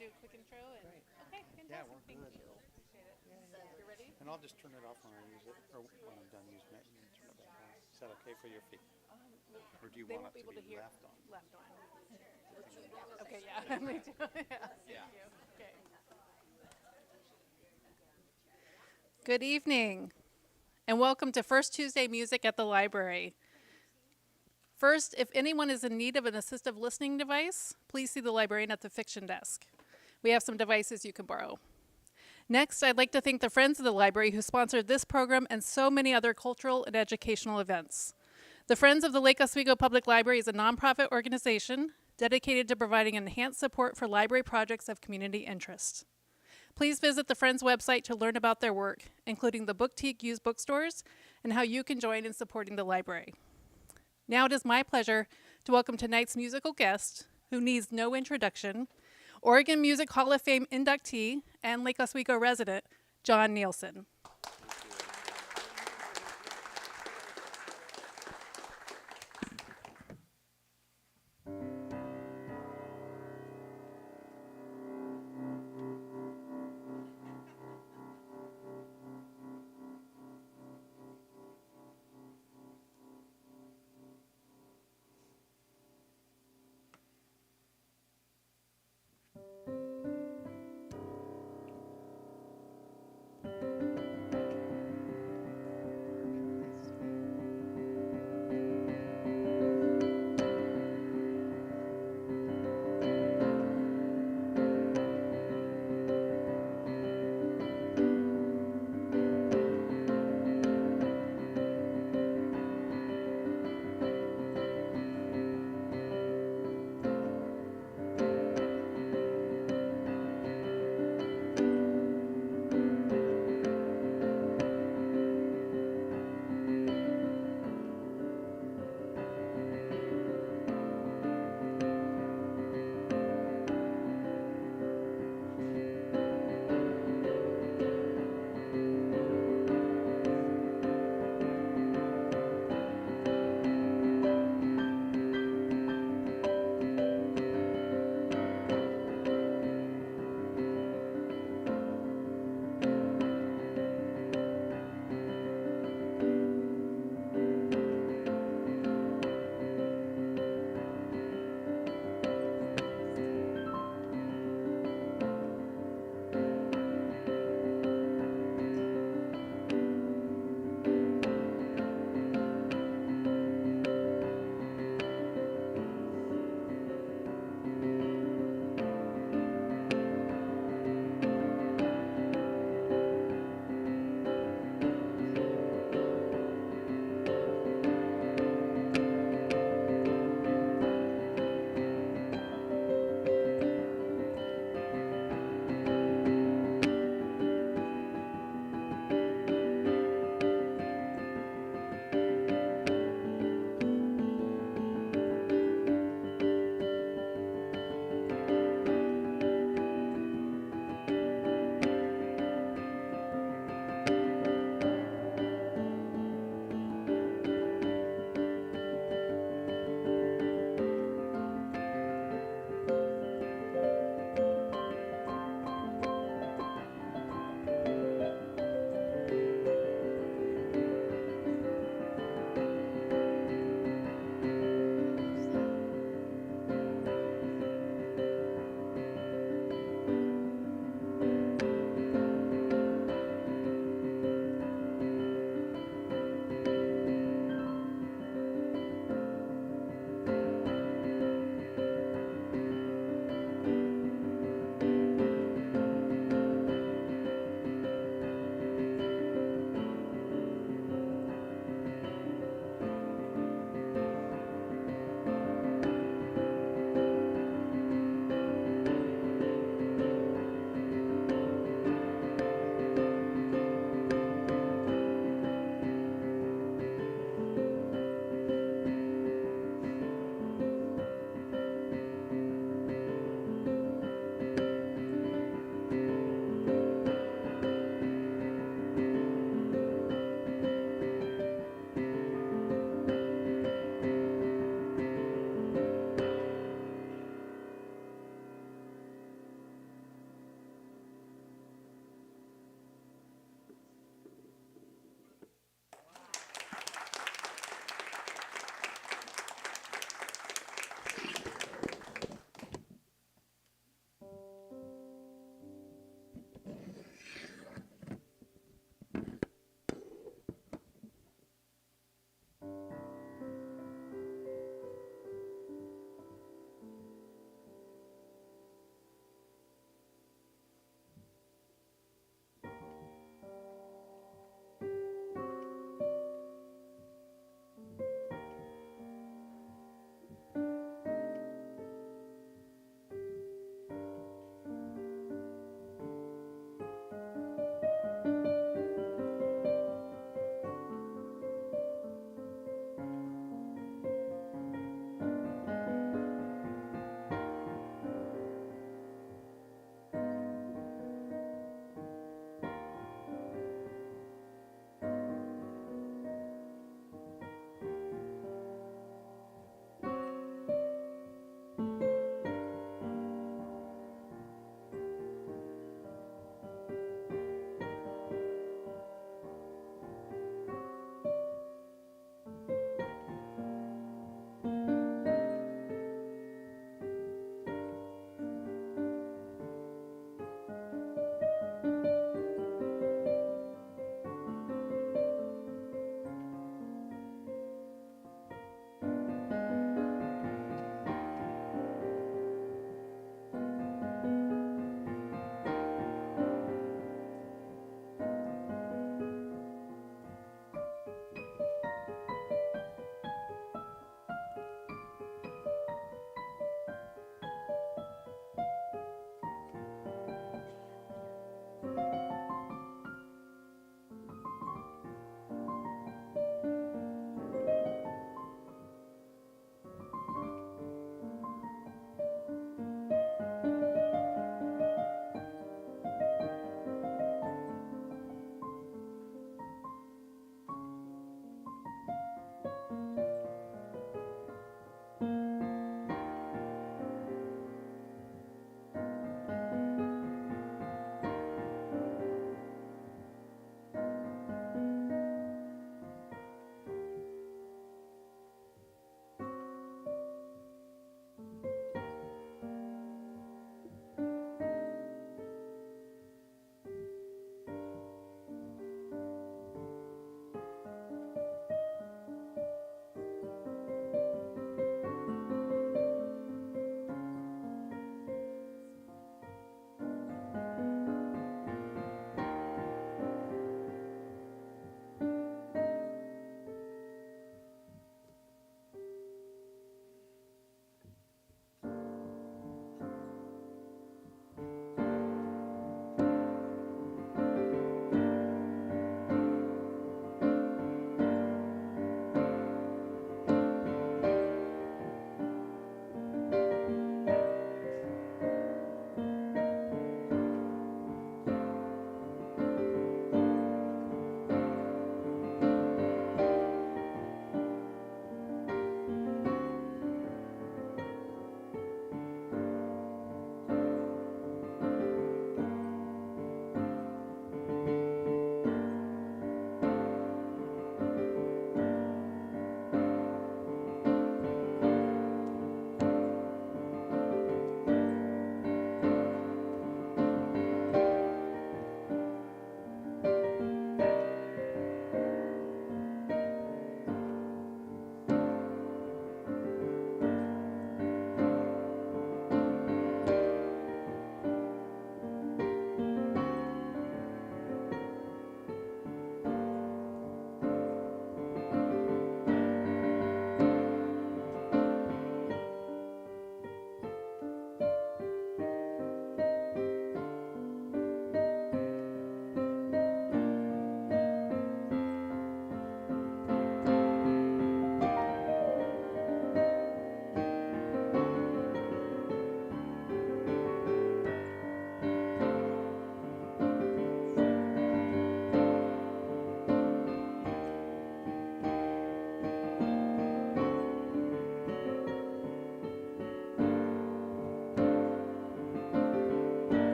do a quick intro and Great. okay, Yeah, fantastic. we're Thank good. you. Appreciate it. So you ready? And I'll just turn it off when I use it, or when I'm done using it, and then turn it back on. Is that okay for your feet? Or do you They want won't it be to able be to hear left on? left on. And then, Okay, yeah, me too. Yeah, yeah. thank you. Okay. Good evening, and welcome to First Tuesday Music at the Library. First, if anyone is in need of an assistive listening device, please see the librarian at the fiction desk. We have some devices you can borrow. Next, I'd like to thank the Friends of the Library who sponsored this program and so many other cultural and educational events. The Friends of the Lake Oswego Public Library is a nonprofit organization dedicated to providing enhanced support for library projects of community interest. Please visit the Friends website to learn about their work, including the Booktique used bookstores and how you can join in supporting the library. Now it is my pleasure to welcome tonight's musical guest, who needs no introduction, Oregon Music Hall of Fame inductee and Lake Oswego resident, John Nilsen.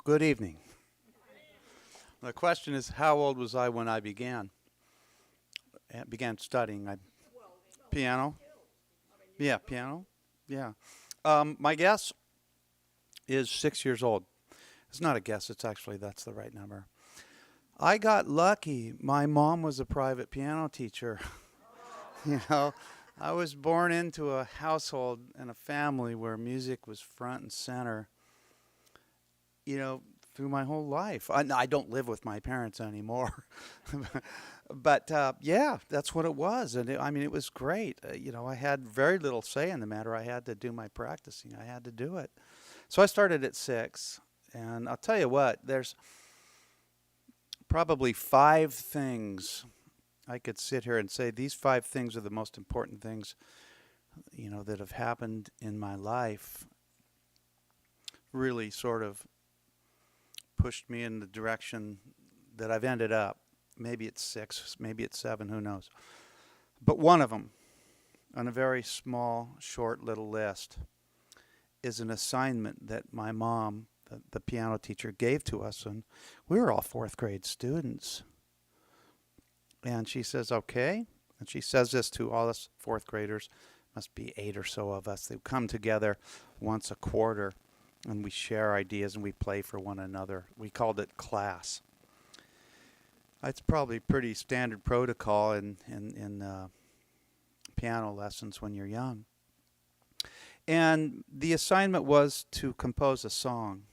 Good evening. The question is, how old was I when I began studying? Piano? Yeah, piano. Yeah. My guess is 6 years old. It's not a guess. That's the right number. I got lucky. My mom was a private piano teacher. You know, I was born into a household and a family where music was front and center, through my whole life. I don't live with my parents anymore. But yeah, that's what it was. And it was great. I had very little say in the matter. I had to do my practicing. I had to do it. So I started at 6. And I'll tell you what, there's probably 5 things I could sit here and say these 5 things are the most important things, that have happened in my life. Really sort of pushed me in the direction that I've ended up. Maybe it's 6, maybe it's 7, who knows. But one of them, on a very small, short little list, is an assignment that my mom, the piano teacher, gave to us. And we were all 4th grade students. And she says, okay. And she says this to all us 4th graders. Must be 8 or so of us. They come together once a quarter. And we share ideas and we play for one another. We called it class. It's probably pretty standard protocol in piano lessons when you're young. And the assignment was to compose a song.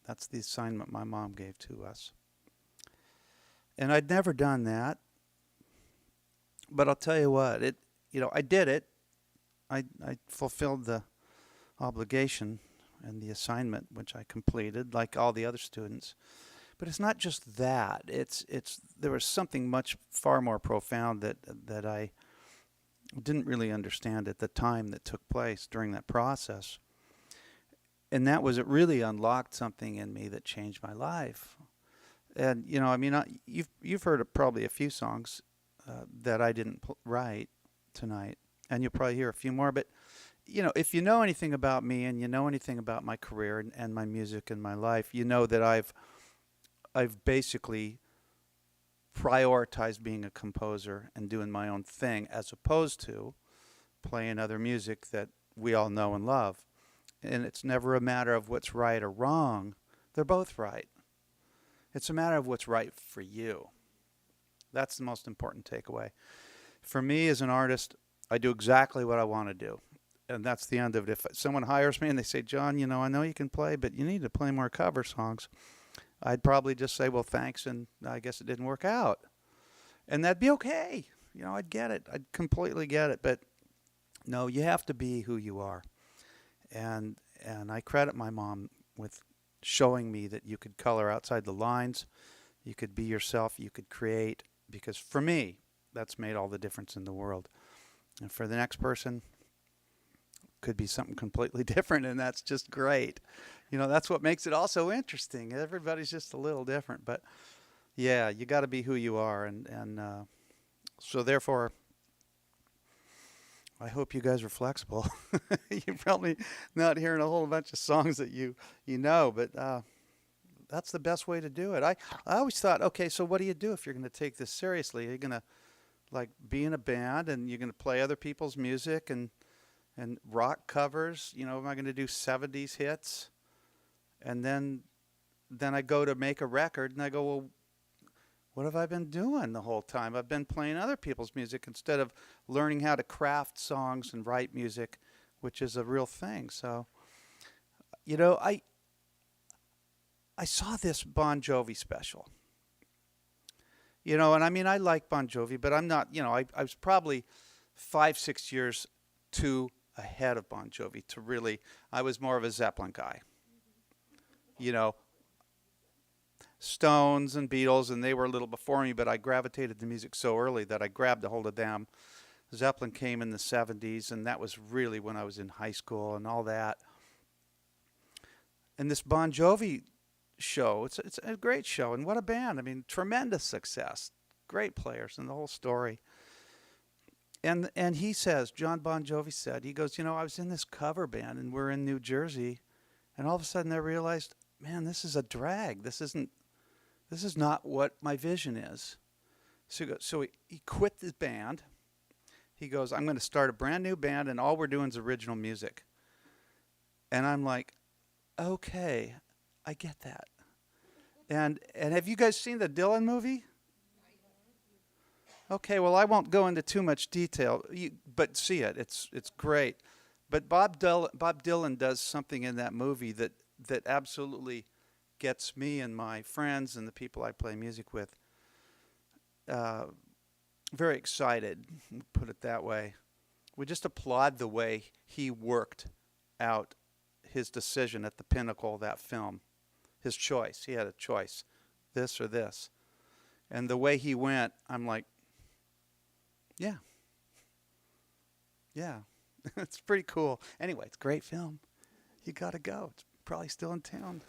That's the assignment my mom gave to us. And I'd never done that. But I'll tell you what, I did it. I fulfilled the obligation and the assignment, which I completed like all the other students. But it's not just that. There was something much far more profound that I didn't really understand at the time that took place during that process. And that was, it really unlocked something in me that changed my life. And you've heard of probably a few songs that I didn't write tonight, and you'll probably hear a few more. But if you know anything about me and you know anything about my career and my music and my life, you know that I've basically prioritized being a composer and doing my own thing as opposed to playing other music that we all know and love. And it's never a matter of what's right or wrong. They're both right. It's a matter of what's right for you. That's the most important takeaway. For me as an artist, I do exactly what I want to do. And that's the end of it. If someone hires me and they say, John, I know you can play, but you need to play more cover songs, I'd probably just say, well, thanks, and I guess it didn't work out. And that'd be okay. I'd get it. I'd completely get it. But no, you have to be who you are. And I credit my mom with showing me that you could color outside the lines, you could be yourself, you could create, because for me, that's made all the difference in the world. And for the next person, could be something completely different, and that's just great. That's what makes it also interesting. Everybody's just a little different, but yeah, you got to be who you are, and so therefore, I hope you guys are flexible. You're probably not hearing a whole bunch of songs that you know, but that's the best way to do it. I always thought, okay, so what do you do if you're going to take this seriously? Are you going to be in a band and you're going to play other people's music and rock covers? Am I going to do 70s hits? And then I go to make a record and I go, well, what have I been doing the whole time? I've been playing other people's music instead of learning how to craft songs and write music, which is a real thing. So, I saw this Bon Jovi special. And I like Bon Jovi, but I'm not, I was probably 5-6 years too ahead of Bon Jovi to really, I was more of a Zeppelin guy. Stones and Beatles, and they were a little before me, but I gravitated to music so early that I grabbed a hold of them. Zeppelin came in the 70s, and that was really when I was in high school and all that. And this Bon Jovi show, it's a great show, and what a band. Tremendous success, great players, and the whole story. And he says, John Bon Jovi said, he goes, I was in this cover band, and we're in New Jersey, and all of a sudden I realized man, this is a drag. This is not what my vision is. So he quit the band. He goes, I'm going to start a brand new band, and all we're doing is original music. And I'm like, okay, I get that. And have you guys seen the Dylan movie? Okay, well, I won't go into too much detail, but see it. It's great. But Bob Dylan does something in that movie that absolutely gets me and my friends and the people I play music with very excited, put it that way. We just applaud the way he worked out his decision at the pinnacle of that film. His choice. He had a choice, this or this. And the way he went, I'm like, yeah. It's pretty cool. Anyway, it's a great film. You got to go. It's probably still in town.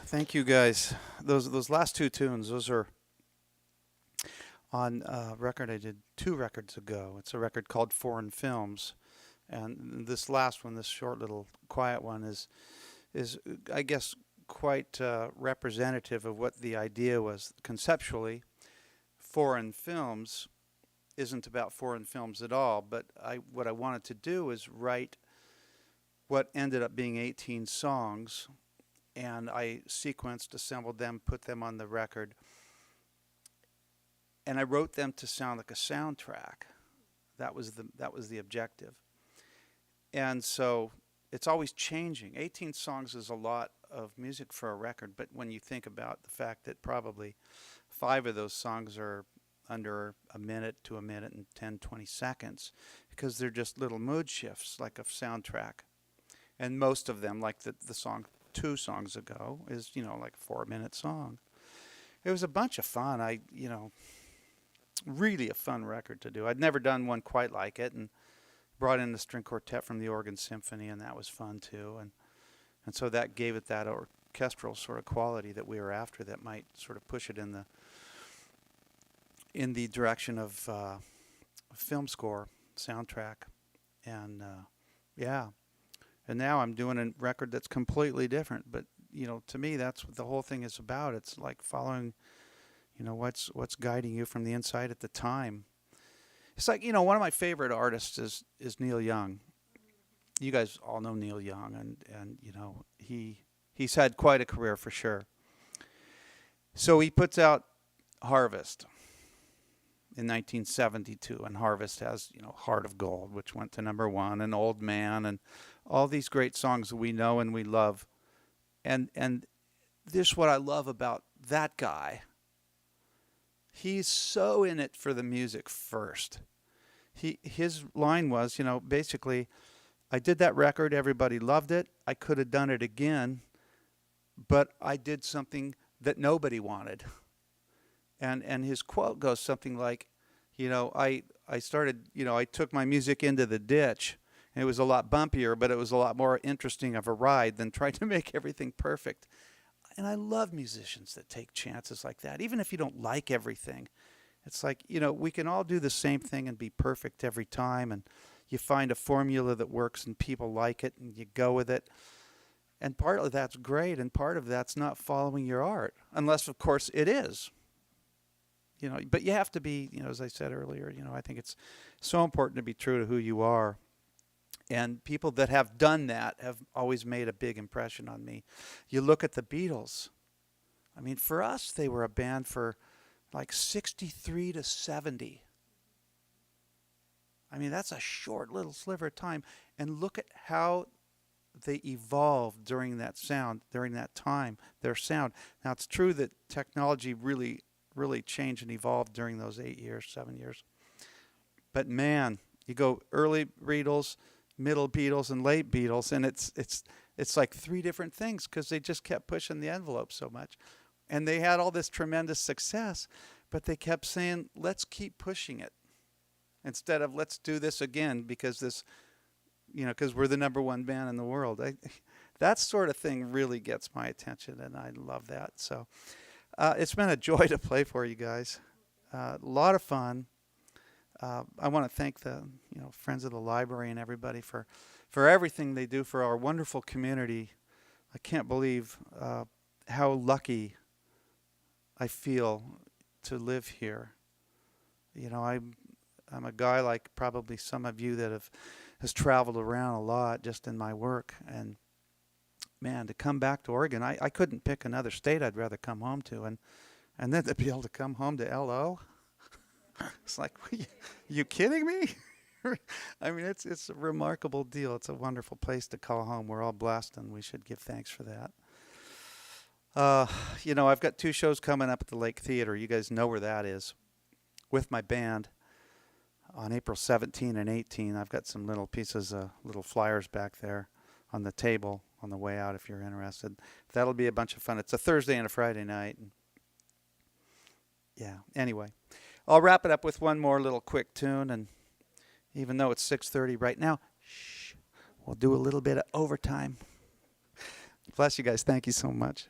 Thank you, guys. Those last two tunes, those are on a record I did 2 records ago. It's a record called Foreign Films, and this last one, this short little quiet one, is I guess quite representative of what the idea was conceptually. Foreign films isn't about foreign films at all, but what I wanted to do is write what ended up being 18 songs, and I sequenced, assembled them, put them on the record, and I wrote them to sound like a soundtrack. That was the objective. And so it's always changing. 18 songs is a lot of music for a record, but when you think about the fact that probably 5 of those songs are under a minute to a minute and 10, 20 seconds, because they're just little mood shifts like a soundtrack. And most of them, like the song 2 songs ago, is, like a 4-minute song. It was a bunch of fun. Really a fun record to do. I'd never done one quite like it, and brought in the string quartet from the Oregon Symphony, and that was fun too. And so that gave it that orchestral sort of quality that we were after, that might sort of push it in the direction of film score, soundtrack. And yeah. And now I'm doing a record that's completely different, but to me that's what the whole thing is about. It's like following what's guiding you from the inside at the time. It's like, one of my favorite artists is Neil Young. You guys all know Neil Young, and he's had quite a career for sure. So he puts out Harvest in 1972, and Harvest has, Heart of Gold, which went to #1, and Old Man, and all these great songs that we know and we love. And this is what I love about that guy. He's so in it for the music first. His line was, basically, I did that record, everybody loved it. I could have done it again, but I did something that nobody wanted. And his quote goes something like, I started, I took my music into the ditch. And it was a lot bumpier, but it was a lot more interesting of a ride than trying to make everything perfect. And I love musicians that take chances like that, even if you don't like everything. It's like, we can all do the same thing and be perfect every time, and you find a formula that works and people like it and you go with it. And part of that's great, and part of that's not following your art, unless, of course, it is. But you have to be, as I said earlier, I think it's so important to be true to who you are. And people that have done that have always made a big impression on me. You look at the Beatles. I mean, for us, they were a band for like 63 to 70. I mean, that's a short little sliver of time. And look at how they evolved during that time, their sound. Now, it's true that technology really, really changed and evolved during those 8 years, 7 years. But man, you go early Beatles, middle Beatles, and late Beatles, and it's like 3 different things, because they just kept pushing the envelope so much. And they had all this tremendous success, but they kept saying, let's keep pushing it, instead of let's do this again, because because we're the #1 band in the world. That sort of thing really gets my attention, and I love that. So it's been a joy to play for you guys. A lot of fun. I want to thank the friends of the library and everybody for everything they do for our wonderful community. I can't believe how lucky I feel to live here. I'm a guy like probably some of you that has traveled around a lot just in my work, and man, to come back to Oregon, I couldn't pick another state I'd rather come home to, and then to be able to come home to LO. It's like, you kidding me? I mean, it's a remarkable deal. It's a wonderful place to call home. We're all blessed, and we should give thanks for that. I've got 2 shows coming up at the Lake Theater. You guys know where that is, with my band on April 17 and 18. I've got some little pieces, little flyers back there on the table on the way out if you're interested. That'll be a bunch of fun. It's a Thursday and a Friday night. Yeah, anyway. I'll wrap it up with one more little quick tune, and even though it's 6:30 right now, we'll do a little bit of overtime. Bless you guys. Thank you so much.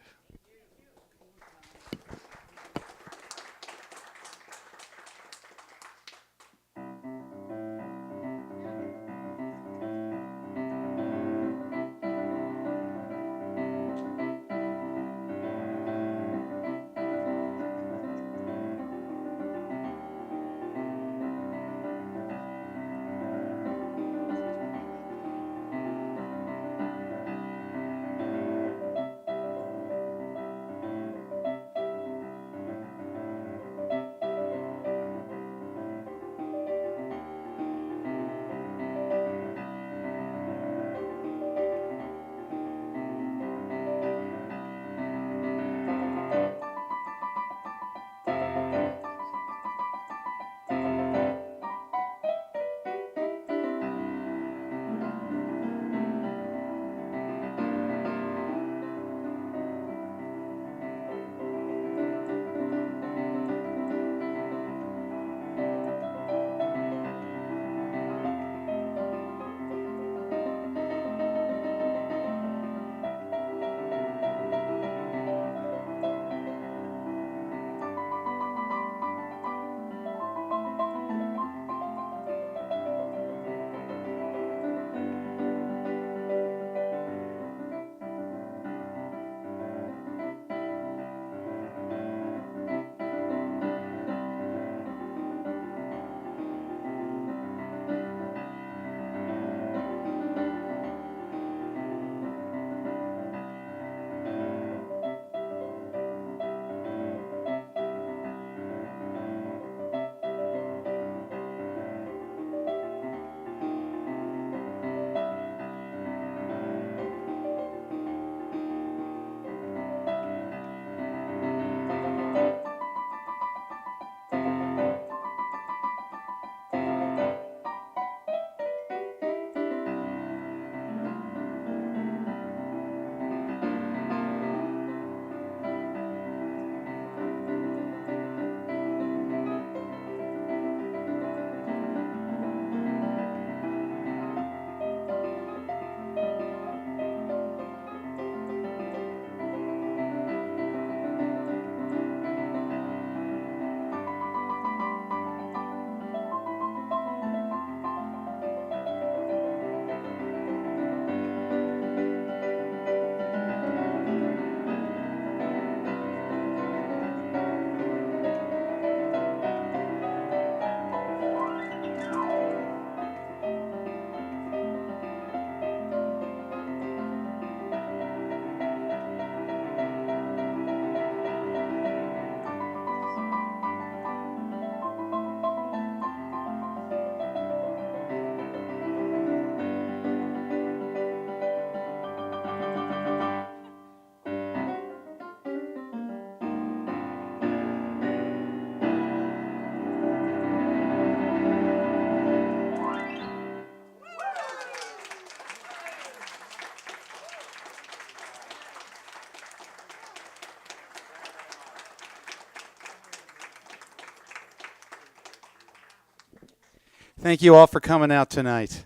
Thank you all for coming out tonight.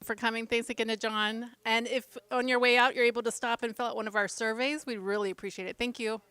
For coming. Thanks again to John. And if on your way out you're able to stop and fill out one of our surveys, we really appreciate it. Thank you.